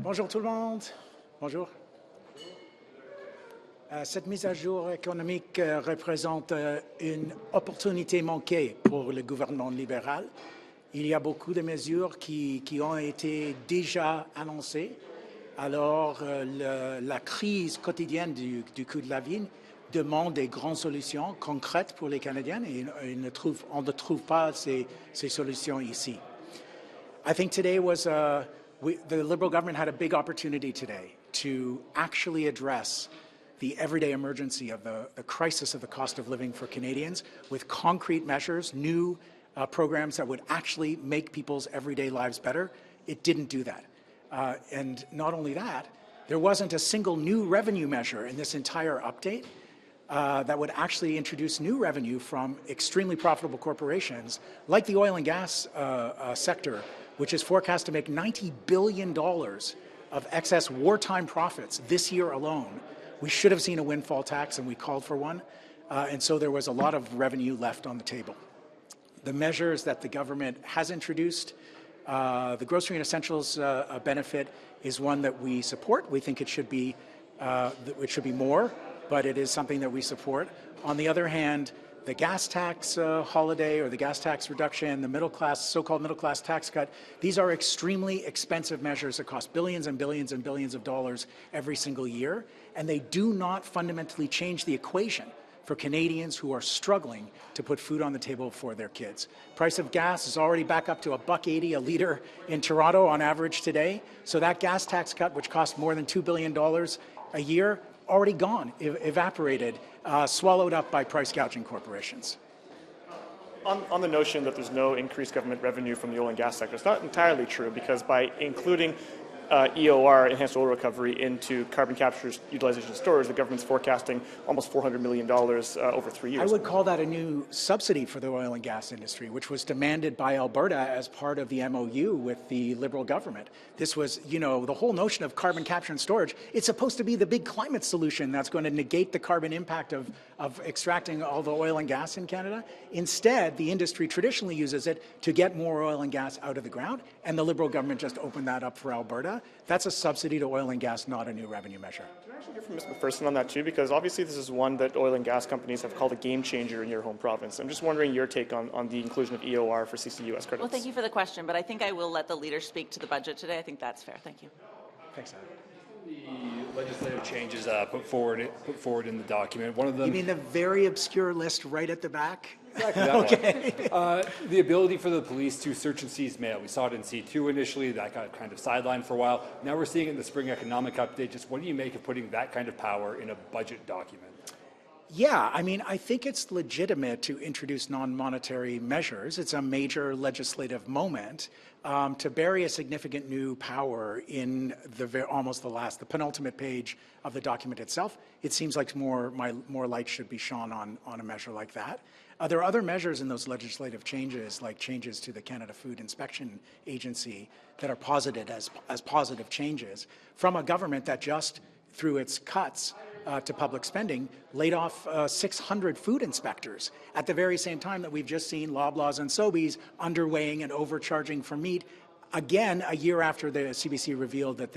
Bonjour tout le monde. Bonjour. Cette mise à jour économique représente une opportunité manquée pour le gouvernement libéral. Il y a beaucoup de mesures qui ont été déjà annoncées. Alors, la crise quotidienne du coût de la vie demande des grandes solutions concrètes pour les Canadiens et on ne trouve pas ces solutions ici. I think today was the Liberal government had a big opportunity today to actually address the everyday emergency of the crisis of the cost of living for Canadians with concrete measures, new programs that would actually make people's everyday lives better. It didn't do that. And not only that, there wasn't a single new revenue measure in this entire update that would actually introduce new revenue from extremely profitable corporations like the oil and gas sector, which is forecast to make $90 billion of excess wartime profits this year alone. We should have seen a windfall tax, and we called for one, and so there was a lot of revenue left on the table. The measures that the government has introduced, the grocery and essentials benefit is one that we support. We think it should be more, but it is something that we support. On the other hand, the gas tax holiday or the gas tax reduction, the middle class, so-called middle class tax cut, these are extremely expensive measures that cost billions and billions and billions of dollars every single year, and they do not fundamentally change the equation for Canadians who are struggling to put food on the table for their kids. Price of gas is already back up to $1.80 a litre in Toronto on average today, so that gas tax cut, which cost more than $2 billion a year, already gone, evaporated, swallowed up by price gouging corporations. On the notion that there's no increased government revenue from the oil and gas sector, it's not entirely true, because by including EOR, enhanced oil recovery, into carbon capture, utilization, and storage, the government's forecasting almost $400 million over 3 years. I would call that a new subsidy for the oil and gas industry, which was demanded by Alberta as part of the MOU with the Liberal government. This was, the whole notion of carbon capture and storage. It's supposed to be the big climate solution that's going to negate the carbon impact of extracting all the oil and gas in Canada. Instead, the industry traditionally uses it to get more oil and gas out of the ground, and the Liberal government just opened that up for Alberta. That's a subsidy to oil and gas, not a new revenue measure. Can I actually hear from Ms. McPherson on that too? Because obviously this is one that oil and gas companies have called a game changer in your home province. I'm just wondering your take on the inclusion of EOR for CCUS credits. Well, thank you for the question, but I think I will let the leader speak to the budget today. I think that's fair. Thank you. Thanks, Adam. The legislative changes put forward in the document. One of them. You mean the very obscure list right at the back? Exactly that Okay. one. The ability for the police to search and seize mail. We saw it in C2 initially. That got kind of sidelined for a while. Now we're seeing it in the spring economic update. Just what do you make of putting that kind of power in a budget document? Yeah, I think it's legitimate to introduce non-monetary measures. It's a major legislative moment to bury a significant new power in the penultimate page of the document itself. It seems like more light should be shone on a measure like that. There are other measures in those legislative changes, like changes to the Canada Food Inspection Agency, that are posited as positive changes from a government that just, through its cuts to public spending, laid off 600 food inspectors at the very same time that we've just seen Loblaws and Sobeys underweighing and overcharging for meat, again, a year after the CBC revealed that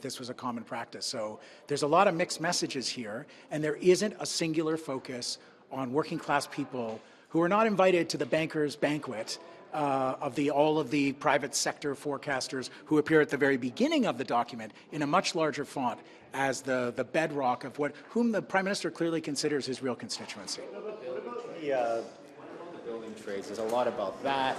this was a common practice. So there's a lot of mixed messages here, and there isn't a singular focus on working class people who are not invited to the bankers' banquet of all of the private sector forecasters who appear at the very beginning of the document in a much larger font as the bedrock of whom the Prime Minister clearly considers his real constituency. The building trades, there's a lot about that,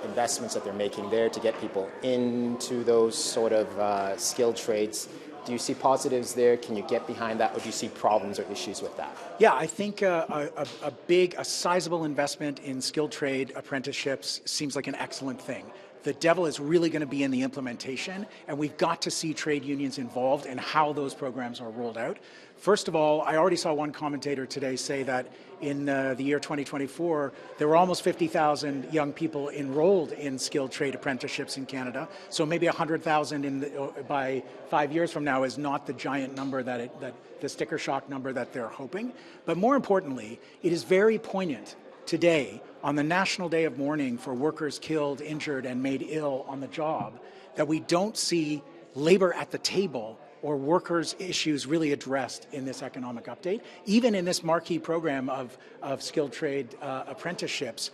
investments that they're making there to get people into those sort of skilled trades. Do you see positives there? Can you get behind that, or do you see problems or issues with that? Yeah, I think a sizable investment in skilled trade apprenticeships seems like an excellent thing. The devil is really going to be in the implementation, and we've got to see trade unions involved in how those programs are rolled out. First of all, I already saw one commentator today say that in the year 2024, there were almost 50,000 young people enrolled in skilled trade apprenticeships in Canada. So maybe 100,000 by 5 years from now is not the giant number that the sticker shock number that they're hoping. But more importantly, it is very poignant today on the National Day of Mourning for workers killed, injured, and made ill on the job that we don't see labor at the table or workers' issues really addressed in this economic update. Even in this marquee program of skilled trade apprenticeships,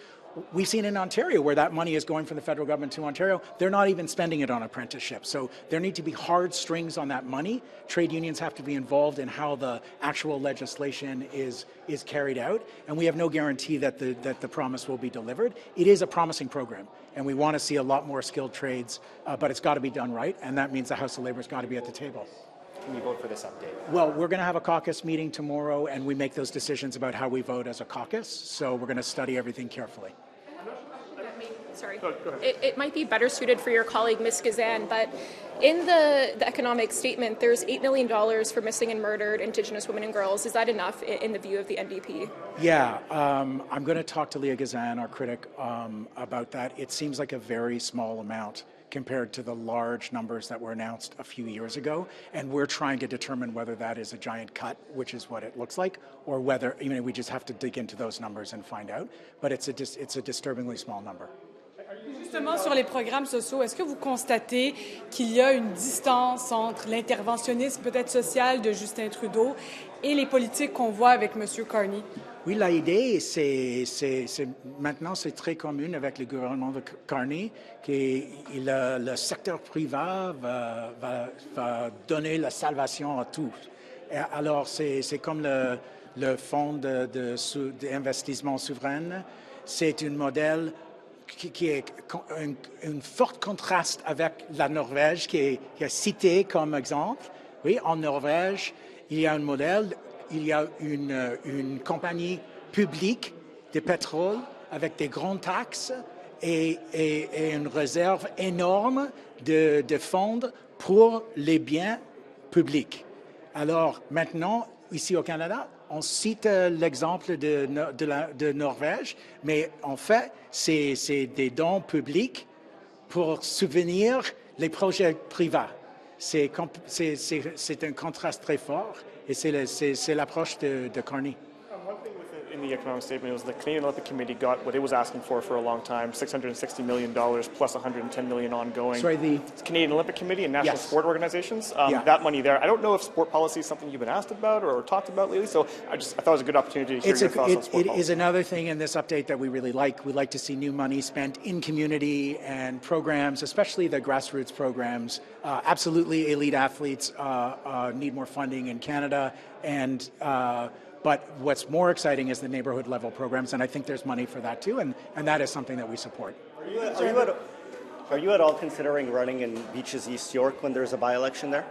we've seen in Ontario where that money is going from the federal government to Ontario, they're not even spending it on apprenticeships. So there need to be hard strings on that money. Trade unions have to be involved in how the actual legislation is carried out, and we have no guarantee that the promise will be delivered. It is a promising program, and we want to see a lot more skilled trades, but it's got to be done right, and that means the House of Labor's got to be at the table. Can you vote for this update? Well, we're going to have a caucus meeting tomorrow, and we make those decisions about how we vote as a caucus, so we're going to study everything carefully. Sorry. Go ahead. It might be better suited for your colleague, Ms. Gazan, but in the economic statement, there's $8 million for missing and murdered Indigenous women and girls. Is that enough in the view of the NDP? Yeah, I'm going to talk to Leah Gazan, our critic, about that. It seems like a very small amount compared to the large numbers that were announced a few years ago, and we're trying to determine whether that is a giant cut, which is what it looks like, or whether we just have to dig into those numbers and find out. But it's a disturbingly small number. Justement, sur les programmes sociaux, est-ce que vous constatez qu'il y a une distance entre l'interventionnisme peut-être social de Justin Trudeau et les politiques qu'on voit avec M. Carney? Oui, l'idée, maintenant, c'est très commun avec le gouvernement de Carney que le secteur privé va donner la salvation à tous. Et alors, c'est comme le fonds d'investissement souverain. C'est un modèle qui est un fort contraste avec la Norvège, qui est cité comme exemple. Oui, en Norvège, il y a un modèle, il y a une compagnie publique de pétrole avec des grandes taxes et une réserve énorme de fonds pour les biens publics. Alors maintenant, ici au Canada, on cite l'exemple de Norvège, mais en fait, c'est des dons publics pour soutenir les projets privés. C'est un contraste très fort, et c'est l'approche de Carney. One thing in the economic statement was the Canadian Olympic Committee got what it was asking for a long time, $660 million plus $110 million ongoing. Sorry, the Canadian Olympic Committee and national Yes. sport organizations. Yeah. That money there. I don't know if sport policy is something you've been asked about or talked about lately. So I thought it was a good opportunity to hear your thoughts on sport It policy. is another thing in this update that we really like. We like to see new money spent in community and programs, especially the grassroots programs. Absolutely, elite athletes need more funding in Canada, and but what's more exciting is the neighborhood level programs, and I think there's money for that too, and that is something that we support. Are you at all considering running in Beaches East York when there's a by-election there?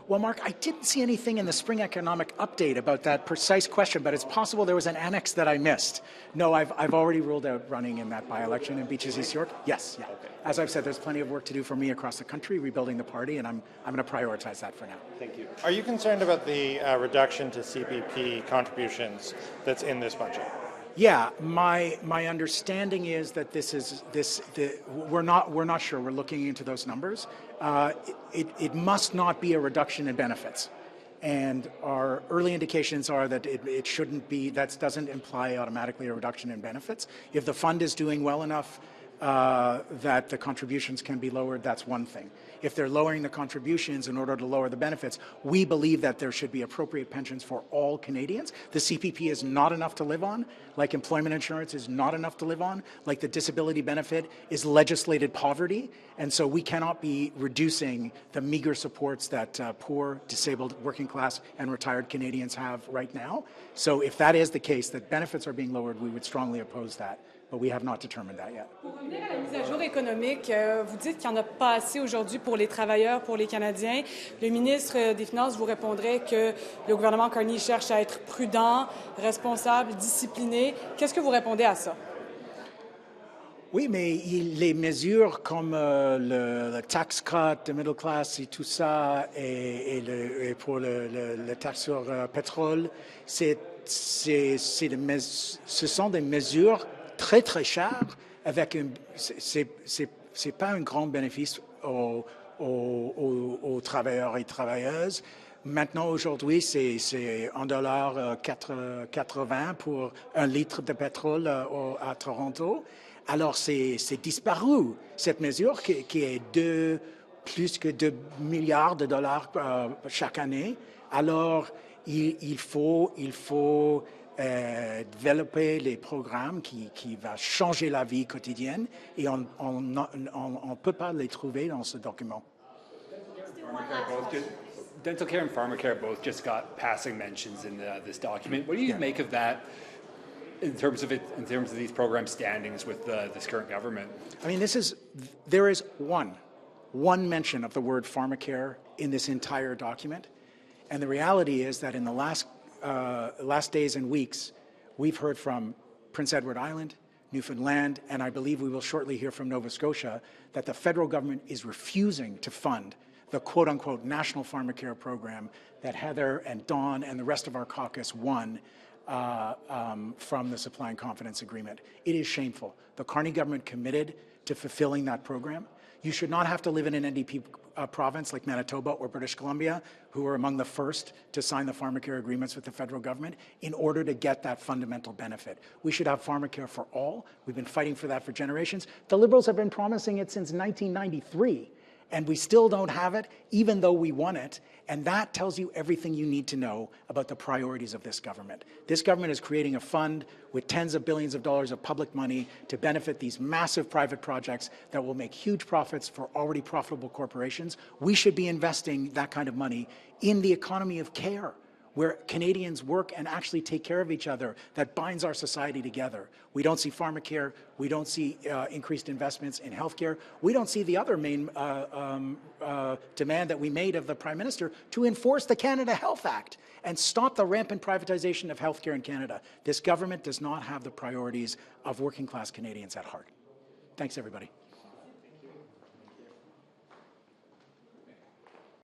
Well, Mark, I didn't see anything in the spring economic update about that precise question, but it's possible there was an annex that I missed. No, I've already ruled out running in that by-election in Beaches East York. Yes, yeah. Okay. As I've said, there's plenty of work to do for me across the country, rebuilding the party, and I'm going to prioritize that for now. Thank you. Are you concerned about the reduction to CPP contributions that's in this budget? Yeah, my understanding is that we're not sure. We're looking into those numbers. It must not be a reduction in benefits, and our early indications are that it shouldn't be. That doesn't imply automatically a reduction in benefits. If the fund is doing well enough that the contributions can be lowered, that's one thing. If they're lowering the contributions in order to lower the benefits, we believe that there should be appropriate pensions for all Canadians. The CPP is not enough to live on, like employment insurance is not enough to live on, like the disability benefit is legislated poverty, and so we cannot be reducing the meager supports that poor, disabled, working class, and retired Canadians have right now. So if that is the case, that benefits are being lowered, we would strongly oppose that. But we have not determined that yet. Pour revenir à la mise à jour économique, vous dites qu'il n'y en a pas assez aujourd'hui pour les travailleurs, pour les Canadiens. Le ministre des Finances vous répondrait que le gouvernement Carney cherche à être prudent, responsable, discipliné. Qu'est-ce que vous répondez à ça? Oui, mais les mesures comme le tax cut, the middle class et tout ça, et pour le taxe sur pétrole, ce sont des mesures très très cher, avec c'est pas un grand bénéfice aux travailleurs et travailleuses. Maintenant, aujourd'hui, c'est $1,80 pour un litre de pétrole à Toronto. Alors, c'est disparu, cette mesure qui est 2 plus que 2 milliards de dollars chaque année. Alors, il faut développer les programmes qui vont changer la vie quotidienne et on ne peut pas les trouver dans ce document. Dental care and pharmacare both just got passing mentions in this document. What do you make of that in terms of these program standings with this current government? I mean, there is one mention of the word pharmacare in this entire document. And the reality is that in the last days and weeks, we've heard from Prince Edward Island, Newfoundland, and I believe we will shortly hear from Nova Scotia that the federal government is refusing to fund the quote-unquote national pharmacare program that Heather and Dawn and the rest of our caucus won from the Supply and Confidence Agreement. It is shameful. The Carney government committed to fulfilling that program. You should not have to live in an NDP province like Manitoba or British Columbia, who were among the first to sign the pharmacare agreements with the federal government, in order to get that fundamental benefit. We should have pharmacare for all. We've been fighting for that for generations. The Liberals have been promising it since 1993. And we still don't have it, even though we won it. And that tells you everything you need to know about the priorities of this government. This government is creating a fund with tens of billions of dollars of public money to benefit these massive private projects that will make huge profits for already profitable corporations. We should be investing that kind of money in the economy of care, where Canadians work and actually take care of each other, that binds our society together. We don't see pharmacare. We don't see increased investments in healthcare. We don't see the other main demand that we made of the Prime Minister to enforce the Canada Health Act and stop the rampant privatization of healthcare in Canada. This government does not have the priorities of working-class Canadians at heart. Thanks, everybody.